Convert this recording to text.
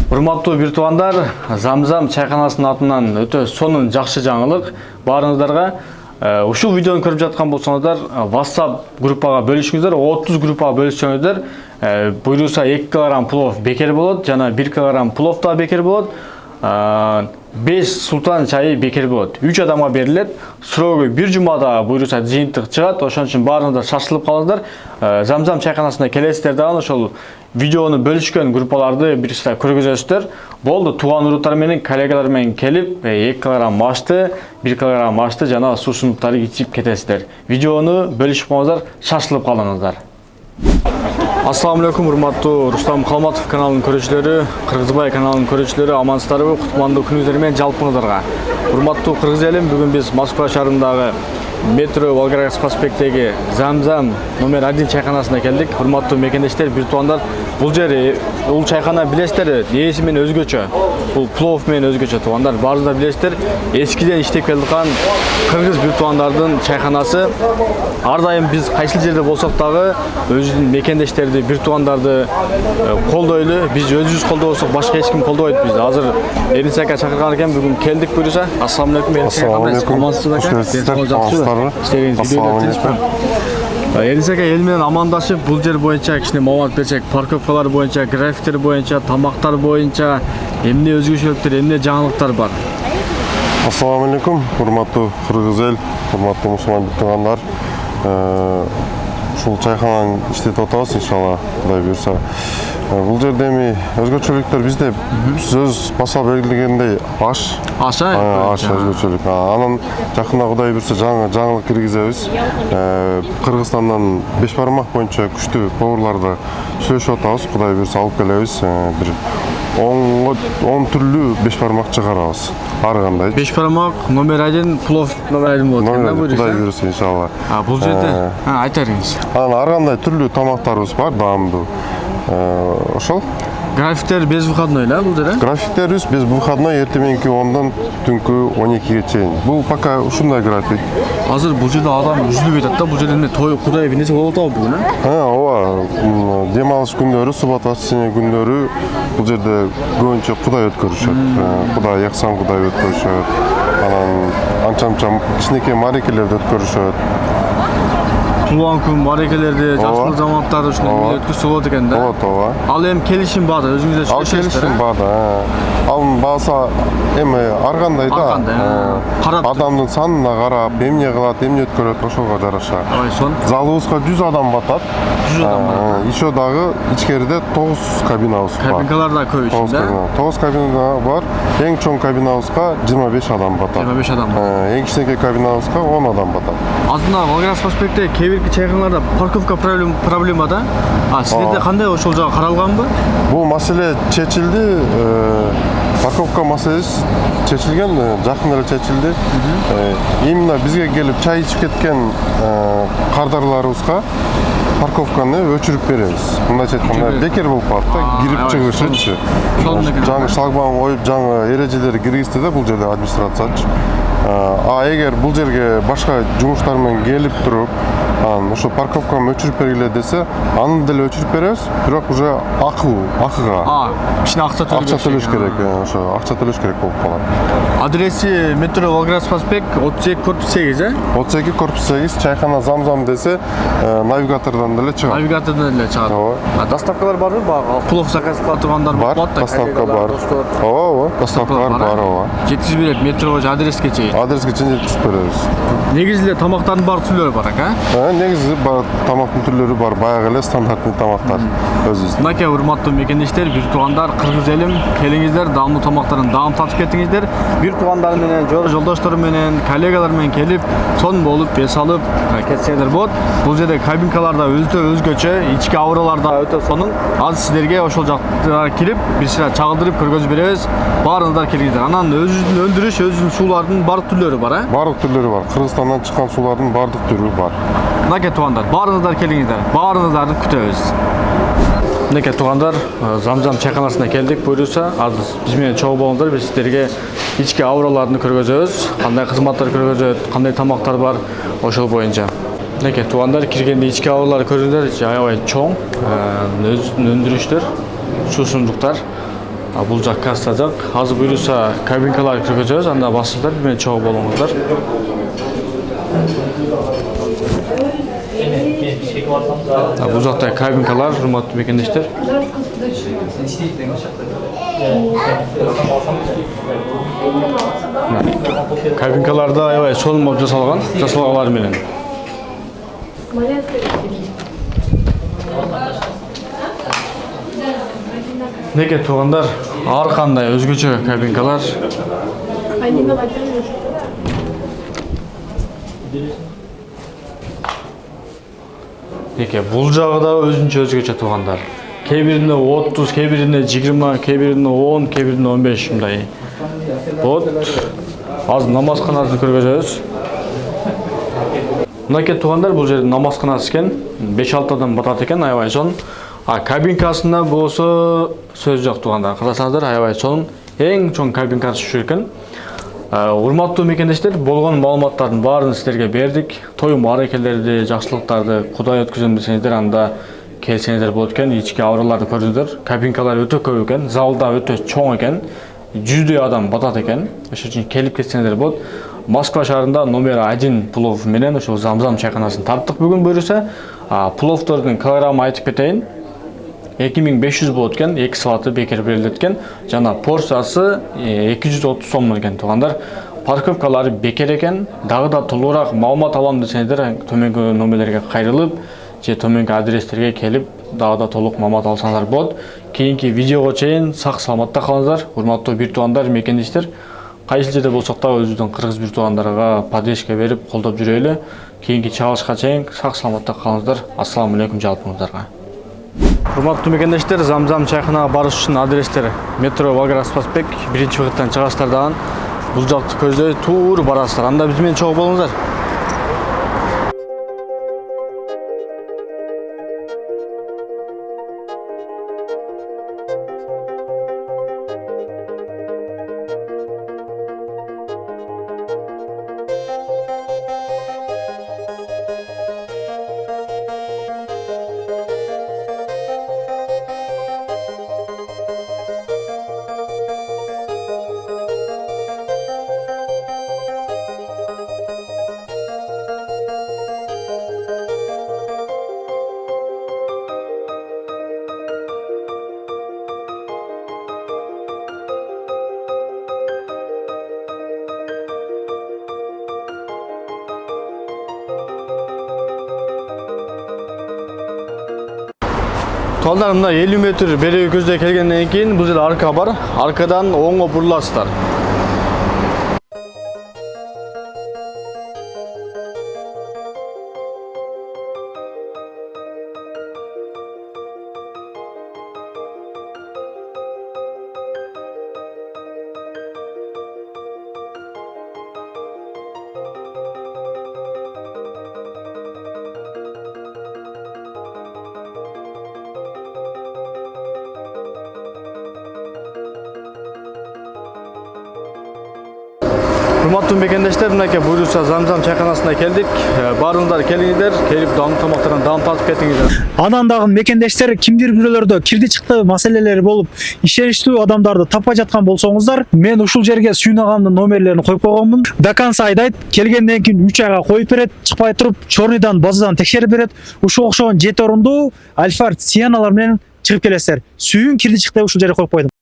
Урматтуу бир туугандар, Замзам чайканасынын атынан өтө сонун жакшы жаңылык баарыңыздарга. Ушул видеону көрүп жаткан болсоңуздар, WhatsApp группага бөлүшүңүздөр, 30 группага бөлүшсөңүздөр, буйруса 2 кг плов бекер болот, жана 1 кг плов да бекер болот. 5 султан чайы бекер болот. 3 адамга берилет. Срогу 1 жумада буйруса жыйынтык чыгат. Ошон үчүн баарыңыздар шашылып калыңыздар. Замзам чайканасына келесиздер дагы ошол видеону бөлүшкөн группаларды бир сыра көргөзөсүздөр. Болду, тууган уруттар менен, коллегалар менен келип, 2 кг машты, 1 кг машты жана суусундуктарды ичип кетесиздер. Видеону бөлүшүп коңуздар, шашылып калыңыздар. Ассаламу алейкум, урматтуу Рустам Калматов каналынын көрүүчүлөрү, Кыргызбай каналынын көрүүчүлөрү, амансыздарбы? Кутмандуу күнүңүздөр менен жалпыңыздарга. Урматтуу кыргыз элим, бүгүн биз Москва шаарындагы метро Волгоградский проспекттеги Замзам номер 1 чайканасына келдик. Урматтуу мекендештер, бир туугандар, бул жер бул чайкана билесиздер, ээси менен өзгөчө. Бул плов менен өзгөчө туугандар, баарыңыздар билесиздер. Эскиден иштеп келаткан кыргыз бир туугандардын чайканасы. Ар дайым биз кайсыл жерде болсок дагы өзүбүздүн мекендештерди, бир туугандарды колдойлу. Биз өзүбүз колдобосок башка эч ким колдобойт бизди. Азыр Эрнис ака чакырган экен, бүгүн келдик буюрса. Ассаламу алейкум, Эрнис ака. Амансызбы? Эрнис ака эл менен амандашып, бул жер боюнча кичине маалымат берсек, парковкалар боюнча, графиктер боюнча, тамактар боюнча эмне өзгөчөлүктөр, эмне жаңылыктар бар? Ассаламу алейкум, урматтуу кыргыз эл, урматтуу мусулман туугандар. Ушул чайкананы иштетип атабыз, иншалла, Кудай буйрса. Бул жерде эми өзгөчөлүктөр бизде сөз баса белгилегендей аш өзгөчөлүк. Анан жакында Кудай буйрса жаңылык киргизебиз. Кыргызстандан 5 бармак боюнча күчтүү поварларды сүйлөшүп атабыз. Кудай буйрса алып келебиз. Бир 10 түрлүү 5 бармак чыгарабыз. Ар кандай. 5 бармак номер 1 плов номер 1 болот экен да буюрса. Кудай буйрса иншалла. Бул жерде айтарыңыз. Анан ар кандай түрлүү тамактарыбыз бар, даамдуу. Ошол графиктер без выходной, да, бул жерде? Графиктерибиз без выходной, эртең 10-дан түнкү 12-ге чейин. Бул пока ушундай график. Азыр бул жерде адам үзүлүп жатат да, бул жерде эмне той, Кудай эмнеси болуп атабы бүгүн, ооба. Дем алыш күндөрү, субат воскресенье күндөрү бул жерде көбүнчө Кудай өткөрүшөт. Кудай яксан Кудай өткөрүшөт. Анан анча-мынча кичинекей марекелерди өткөрүшөт. Туулган күн, марекелерди, жашыл заматтарды ушундай өткөрсө болот экен да. Болот, ооба. Ал эми келишим баада, өзүңүздөр Ал келишим баада. Ал бааса эми ар кандай да. Адамдын санына карап, эмне кылат, эмне өткөрөт, ошого жараша. Сон. Залыбызга 100 адам батат. 100 адам батат. Еще дагы ичкериде 9 кабинабыз бар. Кабинкалар да көп ичинде, да? 9 кабина бар. Эң чоң кабинабызга 25 адам батат. 25 адам. Эң кичинекей кабинабызга 10 адам батат. Азырында Волгоградский проспектте кээ-бирки чайканаларда парковка проблема да. Силерде кандай ошол жагы каралганбы? Бул маселе чечилди. Парковка маселеси чечилген, жакын эле чечилди. Именно бизге келип чай ичип кеткен кардарларыбызга парковканы өчүрүп беребиз. Мындайча айтканда бекер болуп калат да, кирип чыгышычы. Жаңы шлагбаум коюп, жаңы эрежелерди киргизди да бул жерде администрациячы. Эгер бул жерге башка жумуштар менен келип туруп, ошо парковканы өчүрүп бергиле десе, аны деле өчүрүп беребиз, бирок уже акыга. Кичине акча төлөш керек, ошо акча төлөш керек болуп калат. Адреси метро Волгоградский проспект 32 корпус 8, 32 корпус 8, чайкана Замзам десе, навигатордон деле чыгат. Навигатордон деле чыгат. Доставкалар барбы? Плов заказ кыла тургандар бар? Доставка бар. Ооба, доставкалар бар, ооба. Жеткизип берет метрого адреске чейин. Адреске чейин жеткизип беребиз. Негизи эле тамактардын баардык түрлөрү бар, Негизи тамактын түрлөрү бар, баягы эле стандарттуу тамактар өзүбүз. Мынакей урматтуу мекендештер, бир туугандар, кыргыз элим, келиңиздер, даамдуу тамактарын даам татып кетиңиздер. Бир туугандар менен, жолдоштор менен, коллегалар менен келип, сонун болуп, эс алып кетсеңиздер болот. Бул жерде кабинкалар да өтө өзгөчө, ички авралар да өтө сонун. Азыр сиздерге ошол жактарга кирип, бир сыра чагылдырып көргөзүп беребиз. Баарыңыздар келиңиздер. Анан өзүбүздүн өндүрүш, өзүбүздүн суулардын баардык түрлөрү бар, Баардык түрлөрү бар. Кыргызстандан чыккан суулардын баардык түрү бар. Мынакей туугандар, баарыңыздар келиңиздер. Баарыңыздарды күтөбүз. Мынакей туугандар, Замзам чайканасына келдик буюрса, азыр биз менен чогуу болуңуздар, биз сиздерге ички авраларды көргөзөбүз, кандай кызматтар көргөзөт, кандай тамактар бар, ошол боюнча. Мынакей туугандар, киргенде ички авраларды көрүңүздөр, аябай чоң, өндүрүштөр, суусундуктар. Бул жак касса жак. Азыр буюрса кабинкалар киргизебиз, анда басыңыздар, биз менен чогуу болуңуздар. Бул жакта кабинкалар, урматтуу мекендештер. Кабинкаларда аябай сонун болуп жасалгалар менен. Неке туугандар, ар кандай өзгөчө кабинкалар. Неке бул жагы да өзгөчө туугандар. Кээ биринде 30, кээ биринде 20, кээ биринде 10, кээ биринде 15 мындай. Вот. Азыр намазканасын көргөзөбүз. Мынакей туугандар, бул жер намазканасы экен. 5-6 адам батат экен, аябай сонун. Кабинкасында болсо сөз жок туугандар. Карасаңыздар, аябай сонун. Эң чоң кабинкасы ушу экен. Урматтуу мекендештер, болгон маалыматтардын баарын силерге бердик. Той мааракелерди, жакшылыктарды Кудай өткөзөм десеңиздер, анда келсеңиздер болот экен. Ички авраларды көрдүңүздөр. Кабинкалар өтө көп экен, залда өтө чоң экен. 100 адам батат экен. Ошон үчүн келип кетсеңиздер болот. Москва шаарында номер 1 плов менен ошол Замзам чайканасын тарттык бүгүн буюрса. Пловдордун килограммы айтып кетейин. 2500 болот экен, 2 салаты бекер берилет экен. Жана порциясы 230 сом экен туугандар. Парковкалары бекер экен. Дагы да толугураак маалымат алам десеңиздер, төмөнкү номерлерге кайрылып, же төмөнкү адрестерге келип, дагы да толук маалымат алсаңыздар болот. Кийинки видеого чейин сак саламатта калыңыздар, урматтуу бир туугандар, мекендештер. Кайсы жерде болсок да өзүбүздүн кыргыз бир туугандарга поддержка берип, колдоп жүрөлү. Кийинки чыгылышка чейин сак саламатта калыңыздар. Ассаламу алейкум жалпыңыздарга. Урматтуу мекендештер, Замзам чайканага барыш үчүн адрестер метро Волгоград Спасбек, 1-выходтан чыгасыздар дагы. Бул жакты көздөй туур барасыздар. Анда биз менен чогуу болуңуздар. Туугандар, мына 50 метр бери көздөй келгенден кийин бул жерде арка бар. Аркадан оңго буруласыздар. Урматтуу мекендештер, мынакей буюрса Замзам чайканасына келдик. Баарыңыздар келиңиздер, келип даам тамактардан даам татып кетиңиздер. Анан дагы мекендештер, кимдир бирөөлөрдө кирди чыкты маселелери болуп, ишеничтүү адамдарды таппай жаткан болсоңуздар, мен ушул жерге Сүйүн агамдын номерлерин коюп койгонмун. До конца айдайт, келгенден кийин 3 айга коюп берет, чыкпай туруп, Чорныйдан базадан текшерип берет. Ушул окшогон 7 орундуу Альфард Сиеналар менен чыгып келесиздер. Сүйүн кирди чыкты ушул жерге коюп койдум.